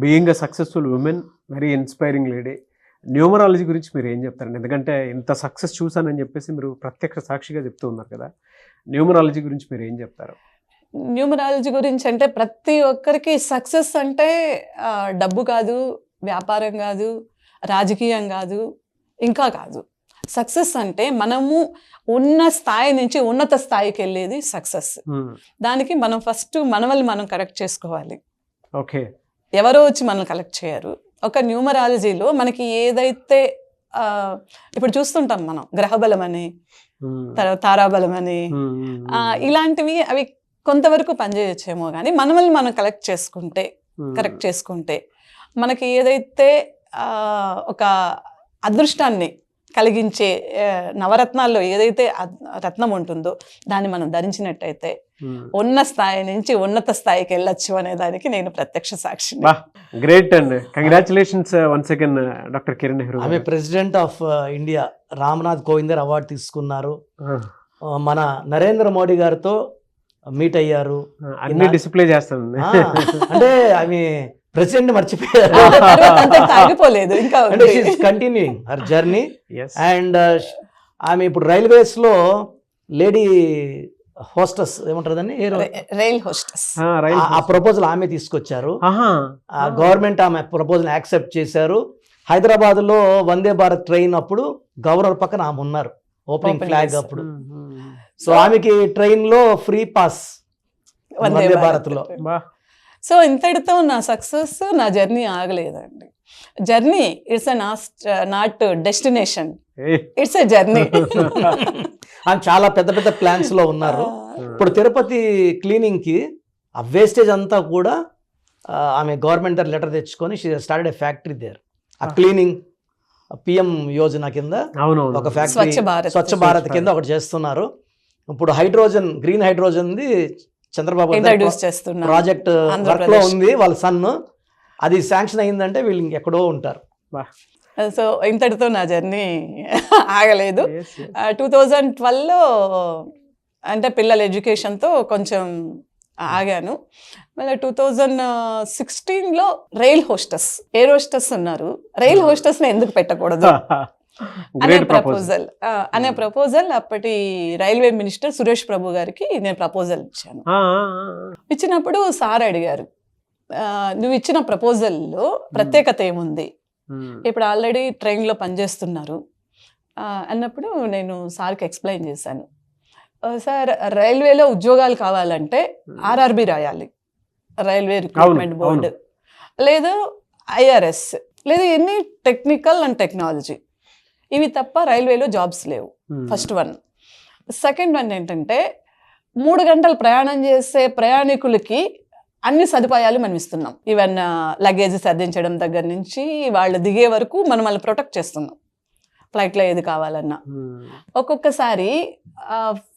Being a successful women, very inspiring lady. Numerology గురించి మీరు ఏం చెప్తారండి? ఎందుకంటే ఇంత సక్సెస్ చూసానని చెప్పేసి మీరు ప్రత్యక్ష సాక్షిగా చెప్తూ ఉన్నారు కదా. న్యూమరాలజీ గురించి మీరు ఏం చెప్తారు? న్యూమరాలజీ గురించి అంటే ప్రతి ఒక్కరికి సక్సెస్ అంటే డబ్బు కాదు, వ్యాపారం కాదు, రాజకీయం కాదు, ఇంకా కాదు. సక్సెస్ అంటే మనము ఉన్న స్థాయి నుంచి ఉన్నత స్థాయికి వెళ్ళేది సక్సెస్. దానికి మనం ఫస్ట్ మనల్ని మనం కరెక్ట్ చేసుకోవాలి. ఓకే, ఎవరో వచ్చి మనల్ని కలెక్ట్ చేయరు. ఒక న్యూమరాలజీలో మనకి ఏదైతే ఇప్పుడు చూస్తుంటాం మనం, గ్రహబలం అని, తర్వాత తారాబలం అని, ఇలాంటివి అవి కొంతవరకు పనిచేయచ్చేమో కానీ మనల్ని మనం కరెక్ట్ చేసుకుంటే మనకి ఏదైతే ఒక అదృష్టాన్ని కలిగించే నవరత్నాల్లో ఏదైతే రత్నం ఉంటుందో దాన్ని మనం ధరించినట్టయితే ఉన్న స్థాయి నుంచి ఉన్నత స్థాయికి వెళ్ళొచ్చు అనే దానికి నేను ప్రత్యక్ష సాక్షి. గ్రేట్ అండి, congratulations once again doctor Kiran Nehru. ఆమె ప్రెసిడెంట్ ఆఫ్ ఇండియా రామ్నాథ్ కోవిందర్ అవార్డు తీసుకున్నారు. మన నరేంద్ర మోడీ గారితో మీట్ అయ్యారు. అన్ని డిస్ప్లే చేస్తాను అంటే ఆమె ప్రెసిడెంట్ మర్చిపోయారు. ఆగిపోలేదు ఇంకా, అంటే she is continuing her journey. And ఆమె ఇప్పుడు రైల్వేస్ లో లేడీ హోస్టెస్ ఏమంటారు దాన్ని, రైల్ హోస్టెస్, ఆ ప్రపోజల్ ఆమె తీసుకొచ్చారు. గవర్నమెంట్ ఆమె ప్రపోజల్ యాక్సెప్ట్ చేశారు. హైదరాబాద్ లో వందే భారత్ ట్రైన్ అప్పుడు గవర్నర్ పక్కన ఆమె ఉన్నారు, ఓపెనింగ్ ఫ్లాగ్ అప్పుడు. సో ఆమెకి ట్రైన్ లో ఫ్రీ పాస్ వందే భారత్ లో. సో ఇంతటితో నా సక్సెస్, నా జర్నీ ఆగలేదండి. Journey it's not destination, it's a journey. చాలా పెద్ద పెద్ద ప్లాన్స్ లో ఉన్నారు. ఇప్పుడు తిరుపతి క్లీనింగ్ కి ఆ వేస్టేజ్ అంతా కూడా ఆమె గవర్నమెంట్ దగ్గర లెటర్ తెచ్చుకొని స్టార్టెడ్ ఎ ఫ్యాక్టరీ దేర్. ఆ క్లీనింగ్ పిఎం యోజన కింద ఒక ఫ్యాక్టరీ, స్వచ్ఛ భారత్ కింద ఒకటి చేస్తున్నారు. ఇప్పుడు hydrogen, green hydrogen Chandrababu introduce చేస్తున్నారు, ప్రాజెక్ట్ వర్క్ లో ఉంది. వాళ్ళ సన్ అది శాంక్షన్ అయిందంటే వీళ్ళు ఇంకెక్కడో ఉంటారు. సో ఇంతటితో నా జర్నీ ఆగలేదు. 2012లో అంటే పిల్లల ఎడ్యుకేషన్తో కొంచెం ఆగాను. మళ్ళీ 2016లో రైల్ హోస్టెస్, ఎయిర్ హోస్టెస్ ఉన్నారు, రైల్ హోస్టెస్ని ఎందుకు పెట్టకూడదు అనే ప్రపోజల్ అప్పటి రైల్వే మినిస్టర్ సురేష్ ప్రభు గారికి నేను ప్రపోజల్ ఇచ్చాను. ఇచ్చినప్పుడు సార్ అడిగారు, నువ్వు ఇచ్చిన ప్రపోజల్లో ప్రత్యేకత ఏముంది, ఇప్పుడు ఆల్రెడీ ట్రైన్లో పనిచేస్తున్నారు అన్నప్పుడు నేను సార్కి ఎక్స్ప్లెయిన్ చేశాను. సార్, రైల్వేలో ఉద్యోగాలు కావాలంటే ఆర్ఆర్బి రాయాలి, రైల్వే రిక్రూట్మెంట్ బోర్డు, లేదు ఐఆర్ఎస్, లేదు ఎనీ టెక్నికల్ అండ్ టెక్నాలజీ, ఇవి తప్ప రైల్వేలో జాబ్స్ లేవు. First one. సెకండ్ వన్ ఏంటంటే 3 గంటలు ప్రయాణం చేసే ప్రయాణికులకి అన్ని సదుపాయాలు మనం ఇస్తున్నాం. ఈవెన్ లగేజ్ సర్దించడం దగ్గర నుంచి వాళ్ళు దిగే వరకు మనం వాళ్ళని ప్రొటెక్ట్ చేస్తున్నాం. ఫ్లైట్లో ఏది కావాలన్నా ఒక్కొక్కసారి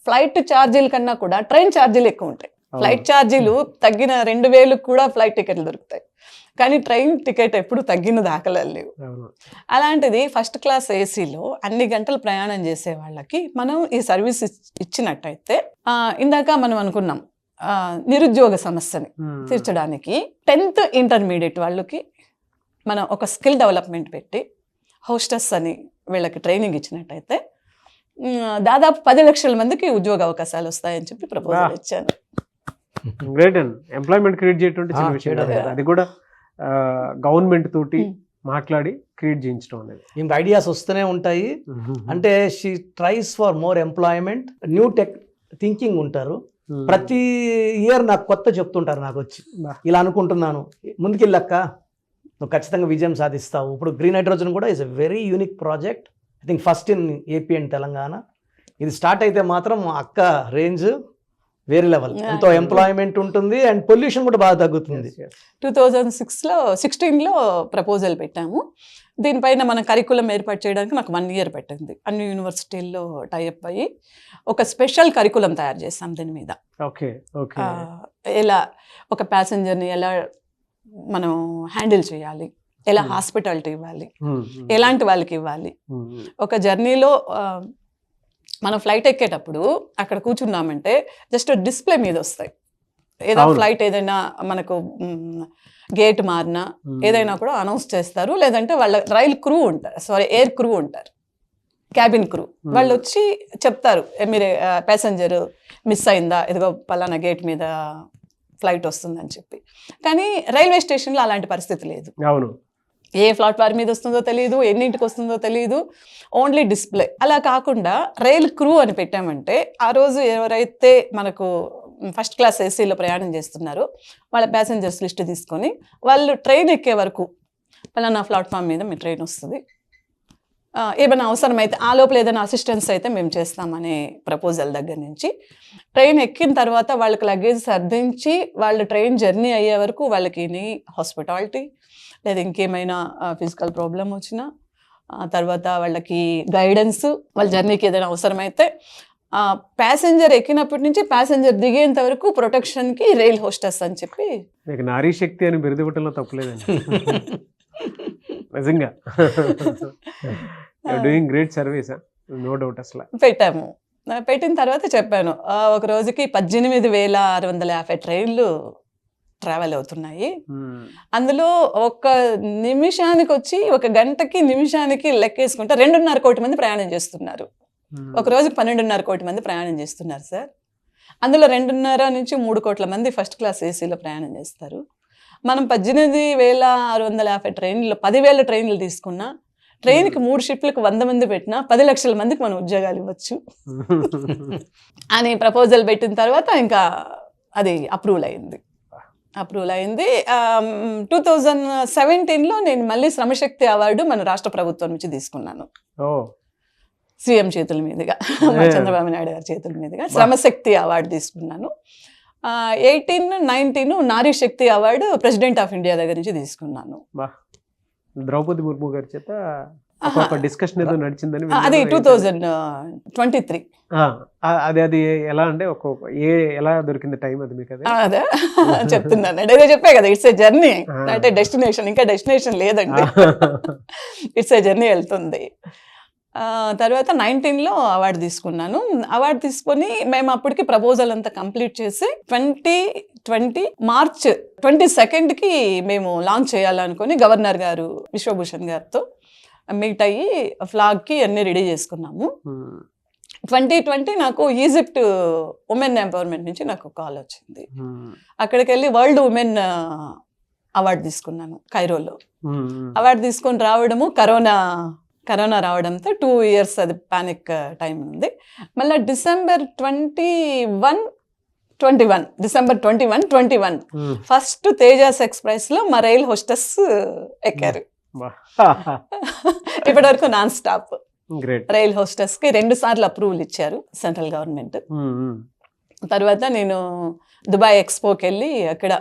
ఫ్లైట్ ఛార్జీల కన్నా కూడా ట్రైన్ ఛార్జీలు ఎక్కువ ఉంటాయి. ఫ్లైట్ ఛార్జీలు తగ్గిన 2000 కూడా ఫ్లైట్ టికెట్లు దొరుకుతాయి, కానీ ట్రైన్ టికెట్ ఎప్పుడు తగ్గిన దాఖలాలు లేవు. అలాంటిది ఫస్ట్ క్లాస్ ఏసీలో అన్ని గంటలు ప్రయాణం చేసే వాళ్ళకి మనం ఈ సర్వీస్ ఇచ్చినట్టయితే, ఇందాక మనం అనుకున్నాం నిరుద్యోగ సమస్యని తీర్చడానికి 10th ఇంటర్మీడియట్ వాళ్ళకి మనం ఒక స్కిల్ డెవలప్మెంట్ పెట్టి హోస్టెస్ అని వీళ్ళకి ట్రైనింగ్ ఇచ్చినట్టయితే దాదాపు 10 లక్షల మందికి ఉద్యోగ అవకాశాలు వస్తాయని చెప్పి ప్రపోజల్ ఇచ్చాను. గ్రేట్ అండ్ ఎంప్లాయ్మెంట్ క్రియేట్ చేయడం చిన్న విషయం కాదు, అది కూడా గవర్నమెంట్ తోటి మాట్లాడి క్రియేట్ చేయించడం అనేది. ఇంక ఐడియాస్ వస్తూనే ఉంటాయి. అంటే she tries for more employment, new thinking ఉంటారు. ప్రతి ఇయర్ నాకు కొత్త చెప్తుంటారు, నాకు వచ్చి ఇలా అనుకుంటున్నాను, ముందుకెళ్ళక్క నువ్వు ఖచ్చితంగా విజయం సాధిస్తావు. ఇప్పుడు గ్రీన్ హైడ్రోజన్ కూడా is a very unique project. I think first in AP and Telangana. ఇది స్టార్ట్ అయితే మాత్రం అక్క రేంజ్ వేరే లెవెల్, ఎంతో ఎంప్లాయ్మెంట్ ఉంటుంది అండ్ పొల్యూషన్ కూడా బాగా తగ్గుతుంది. 2016లో ప్రపోజల్ పెట్టాము. దీనిపైన మన కరికులం ఏర్పాటు చేయడానికి నాకు 1 year పట్టింది. అన్ని యూనివర్సిటీల్లో టైఅప్ అయ్యి ఒక స్పెషల్ కరికులం తయారు చేస్తాం దీని మీద. ఎలా ఒక ప్యాసింజర్ని ఎలా మనం హ్యాండిల్ చేయాలి, ఎలా హాస్పిటాలిటీ ఇవ్వాలి, ఎలాంటి వాళ్ళకి ఇవ్వాలి. ఒక జర్నీలో మనం ఫ్లైట్ ఎక్కేటప్పుడు అక్కడ కూర్చున్నామంటే జస్ట్ డిస్ప్లే మీద వస్తాయి ఏదో అవును. ఫ్లైట్ ఏదైనా మనకు గేట్ మారినా ఏదైనా కూడా అనౌన్స్ చేస్తారు. లేదంటే వాళ్ళ రైల్ క్రూ ఉంటారు, సారీ ఎయిర్ క్రూ ఉంటారు, క్యాబిన్ క్రూ. వాళ్ళు వచ్చి చెప్తారు, మీరు ప్యాసింజర్ మిస్ అయిందా, ఇదిగో పలానా గేట్ మీద ఫ్లైట్ వస్తుందని చెప్పి. కానీ రైల్వే స్టేషన్లో అలాంటి పరిస్థితి లేదు. అవును. ఏ ప్లాట్ఫామ్ మీద వస్తుందో తెలియదు, ఎన్నింటికి వస్తుందో తెలియదు, ఓన్లీ డిస్ప్లే. అలా కాకుండా రైల్ క్రూ అని పెట్టామంటే ఆ రోజు ఎవరైతే మనకు ఫస్ట్ క్లాస్ ఏసీలో ప్రయాణం చేస్తున్నారో వాళ్ళ ప్యాసింజర్స్ లిస్ట్ తీసుకొని వాళ్ళు ట్రైన్ ఎక్కే వరకు పలానా ప్లాట్ఫామ్ మీద మీ ట్రైన్ వస్తుంది, ఏమైనా అవసరమైతే ఆ లోపల ఏదైనా అసిస్టెన్స్ అయితే మేము చేస్తామనే ప్రపోజల్ దగ్గర నుంచి ట్రైన్ ఎక్కిన తర్వాత వాళ్ళకి లగేజ్ సర్దించి వాళ్ళు ట్రైన్ జర్నీ అయ్యే వరకు వాళ్ళకి హాస్పిటాలిటీ లేదా ఇంకేమైనా ఫిజికల్ ప్రాబ్లం వచ్చినా, తర్వాత వాళ్ళకి గైడెన్స్, వాళ్ళ జర్నీకి ఏదైనా అవసరమైతే ప్యాసింజర్ ఎక్కినప్పటి నుంచి ప్యాసింజర్ దిగేంత వరకు ప్రొటెక్షన్కి రైల్ హోస్టెస్ అని చెప్పి. మీకు నారీ శక్తి అని బిరుదు ఇవ్వటంలో తప్పులేదండి. నిజంగా doing great service, no doubt. అసలు పెట్టాము. పెట్టిన తర్వాత చెప్పాను, ఒక రోజుకి 18,650 ట్రైన్లు ట్రావెల్ అవుతున్నాయి. అందులో ఒక నిమిషానికి వచ్చి ఒక గంటకి నిమిషానికి లెక్కేసుకుంటే 2.5 కోటి మంది ప్రయాణం చేస్తున్నారు. ఒక రోజుకి 12.5 కోటి మంది ప్రయాణం చేస్తున్నారు సార్. అందులో 2.5 నుంచి 3 కోట్ల మంది ఫస్ట్ క్లాస్ ఏసీలో ప్రయాణం చేస్తారు. మనం 18,650 ట్రైన్లు, 10,000 ట్రైన్లు తీసుకున్నా, ట్రైన్కి 3 షిఫ్ట్లకు 100 మంది పెట్టినా 10 లక్షల మందికి మనం ఉద్యోగాలు ఇవ్వచ్చు అని ప్రపోజల్ పెట్టిన తర్వాత ఇంకా అది అప్రూవల్ అయింది. 2017లో నేను మళ్ళీ శ్రమశక్తి అవార్డు మన రాష్ట్ర ప్రభుత్వం నుంచి తీసుకున్నాను. సీఎం చేతుల మీదుగా, చంద్రబాబు నాయుడు గారి చేతుల మీదుగా శ్రమశక్తి అవార్డు తీసుకున్నాను. 18-19 నారీ శక్తి అవార్డు ప్రెసిడెంట్ ఆఫ్ ఇండియా దగ్గర నుంచి తీసుకున్నాను. ద్రౌపది ముర్ము గారి చేత డిస్కషన్ ఏదో నడిచిందని. అది 2023. అది ఎలా అంటే ఎలా దొరికింది టైం అది మీకు? అదే చెప్తున్నాను, అదే చెప్పే కదా, ఇట్స్ ఏ జర్నీ, అంటే డెస్టినేషన్, ఇంకా డెస్టినేషన్ లేదండి, ఇట్స్ ఏ జర్నీ వెళ్తుంది. తర్వాత 19లో అవార్డు తీసుకున్నాను. అవార్డు తీసుకొని మేము అప్పటికి ప్రపోజల్ అంతా కంప్లీట్ చేసి 2020 మార్చ్ 22కి మేము లాంచ్ చేయాలనుకుని గవర్నర్ గారు విశ్వభూషణ్ గారితో మీట్ అయ్యి ఫ్లాగ్కి అన్నీ రెడీ చేసుకున్నాము. 2020 నాకు ఈజిప్ట్ ఉమెన్ ఎంపవర్మెంట్ నుంచి నాకు కాల్ వచ్చింది. అక్కడికి వెళ్ళి వరల్డ్ ఉమెన్ అవార్డు తీసుకున్నాను కైరోలో. అవార్డు తీసుకొని రావడము కరోనా రావడంతో 2 years అది పానిక్ టైం ఉంది. మళ్ళీ డిసెంబర్ 21 ఫస్ట్ తేజాస్ ఎక్స్ప్రెస్లో మా రైల్ హోస్టెస్ ఎక్కారు. ఇప్పటి వరకు నాన్ స్టాప్ రైల్ హోస్టెస్కి 2 సార్లు అప్రూవల్ ఇచ్చారు సెంట్రల్ గవర్నమెంట్. తర్వాత నేను దుబాయ్ ఎక్స్పోకి వెళ్ళి అక్కడ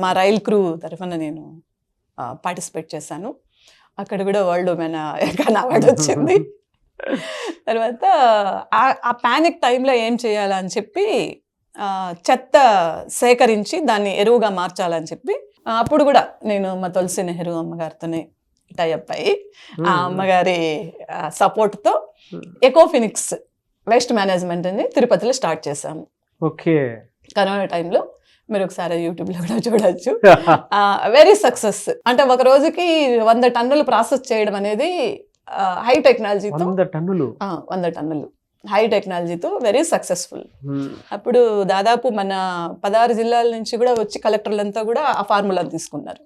మా రైల్ క్రూ తరఫున నేను పార్టిసిపేట్ చేశాను. అక్కడ కూడా వరల్డ్ ఉమెన్ అవార్డు వచ్చింది. తర్వాత ఆ పానిక్ టైంలో ఏం చేయాలని చెప్పి చెత్త సేకరించి దాన్ని ఎరువుగా మార్చాలని చెప్పి అప్పుడు కూడా నేను మా తులసి నెహ్రూ అమ్మగారితోనే టైఅప్ అయ్యి ఆ అమ్మగారి సపోర్ట్తో ఎకోఫినిక్స్ వేస్ట్ మేనేజ్మెంట్ అని తిరుపతిలో స్టార్ట్ చేశాము. ఓకే. కరోనా టైంలో మీరు ఒకసారి యూట్యూబ్లో కూడా చూడొచ్చు. Very success. అంటే ఒక రోజుకి 100 టన్నులు ప్రాసెస్ చేయడం అనేది హై టెక్నాలజీతో, 100 టన్నులు హై టెక్నాలజీతో వెరీ సక్సెస్ఫుల్. అప్పుడు దాదాపు మన 16 జిల్లాల నుంచి కూడా వచ్చి కలెక్టర్లంతా కూడా ఆ ఫార్ములా తీసుకున్నారు.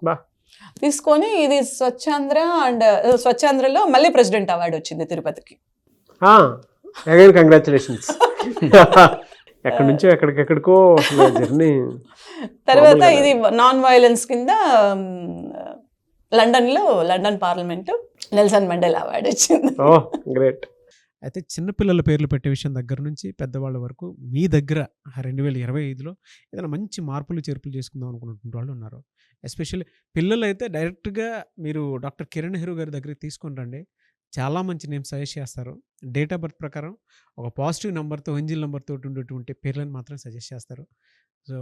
తీసుకొని ఇది స్వచ్ఛాంధ్రలో మళ్ళీ ప్రెసిడెంట్ అవార్డు వచ్చింది తిరుపతికి. కంగ్రాచులేషన్స్. ఎక్కడి నుంచో ఎక్కడికెక్కడికో జర్నీ. తర్వాత ఇది నాన్ వైలెన్స్ కింద London parliament Nelson Mandela award వచ్చింది. గ్రేట్. అయితే చిన్నపిల్లల పేర్లు పెట్టే విషయం దగ్గర నుంచి పెద్దవాళ్ళ వరకు మీ దగ్గర 2025లో ఏదైనా మంచి మార్పులు చేర్పులు చేసుకుందాం అనుకుంటున్న వాళ్ళు ఉన్నారు. ఎస్పెషల్లీ పిల్లలు అయితే డైరెక్ట్గా మీరు డాక్టర్ కిరణ్ నెహ్రూ గారి దగ్గరికి తీసుకొని రండి, చాలా మంచి నేమ్స్ సజెస్ట్ చేస్తారు. డేట్ ఆఫ్ బర్త్ ప్రకారం ఒక పాజిటివ్ నెంబర్తో, ఎంజిల్ నెంబర్తో ఉండేటువంటి పేర్లను మాత్రం సజెస్ట్ చేస్తారు. సో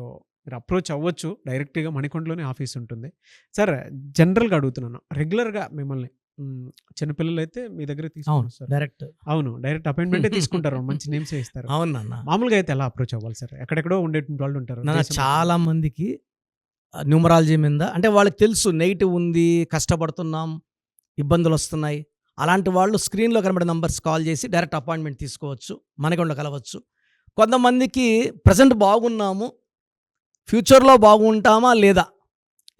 మీరు అప్రోచ్ అవ్వచ్చు, డైరెక్ట్గా మణికొండలోనే ఆఫీస్ ఉంటుంది. సార్, జనరల్గా అడుగుతున్నాను, రెగ్యులర్గా మిమ్మల్ని చిన్నపిల్లలు అయితే మీ దగ్గర అవును తీసుకుని వస్తారు. డైరెక్ట్. అవును, డైరెక్ట్ అపాయింట్మెంటే తీసుకుంటారు, మంచి నేమ్స్ ఇస్తారు. అవును నాన్న. మామూలుగా అయితే ఎలా అప్రోచ్ అవ్వాలి సార్? ఎక్కడెక్కడో ఉండేటువంటి వాళ్ళు ఉంటారు నాన్న దేశం చాలా మందికి న్యూమరాలజీ మీద అంటే వాళ్ళకి తెలుసు నెగిటివ్ ఉంది, కష్టపడుతున్నాం, ఇబ్బందులు వస్తున్నాయి. అలాంటి వాళ్ళు స్క్రీన్లో కనబడే నంబర్స్ కాల్ చేసి డైరెక్ట్ అపాయింట్మెంట్ తీసుకోవచ్చు, మనకుండా కలవచ్చు. కొంతమందికి ప్రజెంట్ బాగున్నాము, ఫ్యూచర్లో బాగుంటామా లేదా,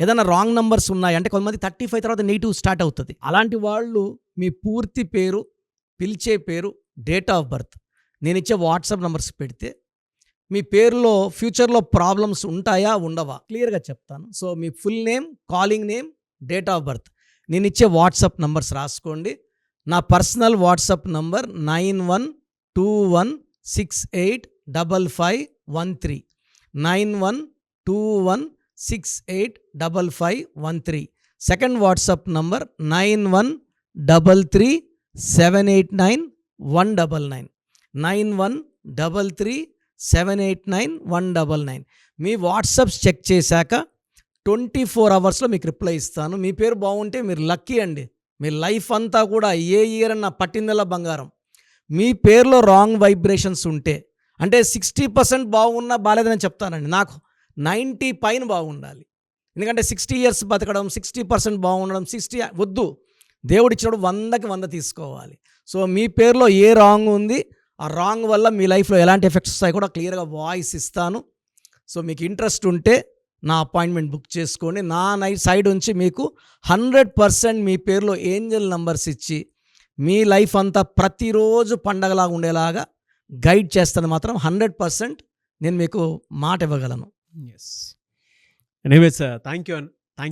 ఏదైనా రాంగ్ నంబర్స్ ఉన్నాయి అంటే కొంతమంది 35 తర్వాత నెగిటివ్ స్టార్ట్ అవుతుంది. అలాంటి వాళ్ళు మీ పూర్తి పేరు, పిలిచే పేరు, డేట్ ఆఫ్ బర్త్ నేను ఇచ్చే వాట్సాప్ నంబర్స్ పెడితే మీ పేరులో ఫ్యూచర్లో ప్రాబ్లమ్స్ ఉంటాయా ఉండవా క్లియర్గా చెప్తాను. So me full name, calling name, date of birth నేను ఇచ్చే వాట్సాప్ నంబర్స్ రాసుకోండి. నా personal WhatsApp number 9121685513 9121685513. Second WhatsApp number 9133789199 9133789199. మీ వాట్సాప్స్ చెక్ చేశాక 24 అవర్స్లో మీకు రిప్లై ఇస్తాను. మీ పేరు బాగుంటే మీరు లక్కీ అండి. మీ లైఫ్ అంతా కూడా ఏ ఇయర్ అన్న పట్టిందల్లా బంగారం. మీ పేరులో రాంగ్ వైబ్రేషన్స్ ఉంటే అంటే 60% బాగున్నా బాగాలేదని చెప్తానండి. నాకు 90 పైన బాగుండాలి. ఎందుకంటే 60 ఇయర్స్ బతకడం, 60% బాగుండడం, 60 వద్దు. దేవుడు ఇచ్చినప్పుడు 100కి 100 తీసుకోవాలి. సో మీ పేరులో ఏ రాంగ్ ఉంది, ఆ రాంగ్ వల్ల మీ లైఫ్లో ఎలాంటి ఎఫెక్ట్స్ వస్తాయి కూడా క్లియర్గా వాయిస్ ఇస్తాను. సో మీకు ఇంట్రెస్ట్ ఉంటే నా అపాయింట్మెంట్ బుక్ చేసుకోండి. నా సైడ్ నుంచి మీకు 100% మీ పేరులో ఏంజల్ నంబర్స్ ఇచ్చి మీ లైఫ్ అంతా ప్రతిరోజు పండగలాగా ఉండేలాగా గైడ్ చేస్తాను. మాత్రం 100% నేను మీకు మాట ఇవ్వగలను. Yes. Anyways thank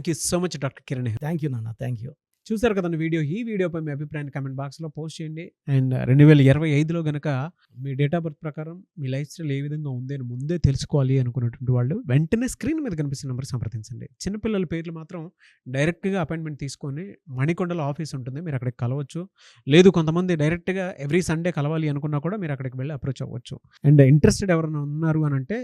you so much doctor Kiran. Thank you నాన్న, థ్యాంక్ యూ. చూసారు కదండి వీడియో. ఈ వీడియోపై మీ అభిప్రాయాన్ని కామెంట్ బాక్స్లో పోస్ట్ చేయండి. అండ్ 2025లో కనుక మీ డేట్ ఆఫ్ బర్త్ ప్రకారం మీ లైఫ్ స్టైల్ ఏ విధంగా ఉంది అని ముందే తెలుసుకోవాలి అనుకున్నటువంటి వాళ్ళు వెంటనే స్క్రీన్ మీద కనిపిస్తున్న నెంబర్ సంప్రదించండి. చిన్నపిల్లల పేర్లు మాత్రం డైరెక్ట్గా అపాయింట్మెంట్ తీసుకొని మణికొండలో ఆఫీస్ ఉంటుంది, మీరు అక్కడికి కలవచ్చు. లేదు కొంతమంది డైరెక్ట్గా ఎవ్రీ సండే కలవాలి అనుకున్నా కూడా మీరు అక్కడికి వెళ్ళి అప్రోచ్ అవ్వచ్చు. అండ్ ఇంట్రెస్టెడ్ ఎవరైనా ఉన్నారు అని అంటే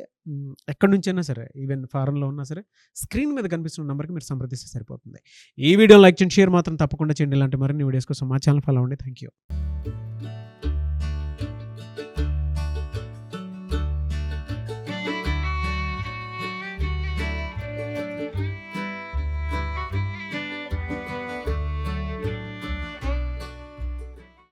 ఎక్కడి నుంచైనా సరే, ఈవెన్ ఫారెన్లో ఉన్నా సరే, స్క్రీన్ మీద కనిపిస్తున్న నెంబర్కి మీరు సంప్రదిస్తే సరిపోతుంది. ఈ వీడియో లైక్ చేయండి, షేర్ మాత్రం తప్పకుండా చేయండి. ఇలాంటి మరిన్ని వీడియోస్ కోసం మా ఛానల్ ఫాలో అవ్వండి. Thank you.